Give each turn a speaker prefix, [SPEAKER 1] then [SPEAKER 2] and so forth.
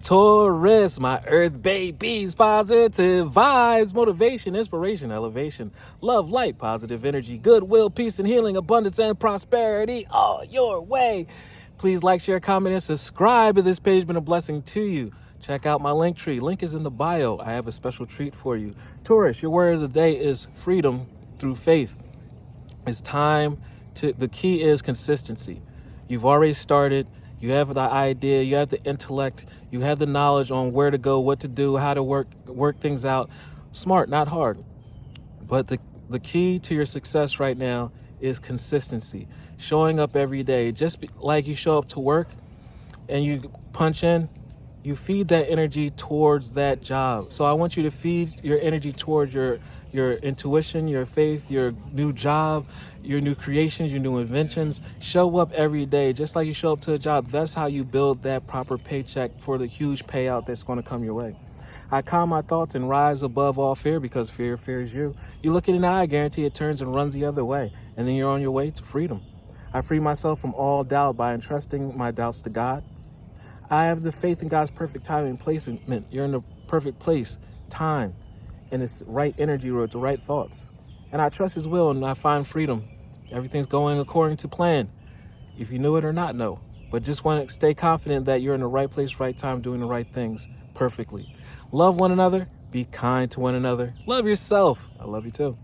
[SPEAKER 1] Taurus, my earth babies, positive vibes, motivation, inspiration, elevation, love, light, positive energy, goodwill, peace and healing, abundance and prosperity all your way. Please like, share, comment, and subscribe if this page has been a blessing to you. Check out my link tree. Link is in the bio. I have a special treat for you. Taurus, your word of the day is freedom through faith. It's time to, the key is consistency. You've already started. You have the idea, you have the intellect, you have the knowledge on where to go, what to do, how to work things out. Smart, not hard. But the key to your success right now is consistency. Showing up every day, like you show up to work and you punch in, you feed that energy towards that job. So I want you to feed your energy towards your intuition, your faith, your new job, your new creations, your new inventions. Show up every day, just like you show up to a job. That's how you build that proper paycheck for the huge payout that's going to come your way. I calm my thoughts and rise above all fear because fear fears you. You look it in the eye, I guarantee it turns and runs the other way. And then you're on your way to freedom. I free myself from all doubt by entrusting my doubts to God. I have the faith in God's perfect timing and placement. You're in the perfect place, time, and it's right energy with the right thoughts. And I trust His will and I find freedom. Everything's going according to plan, if you knew it or not know. But just want to stay confident that you're in the right place, right time, doing the right things perfectly. Love one another. Be kind to one another. Love yourself. I love you too.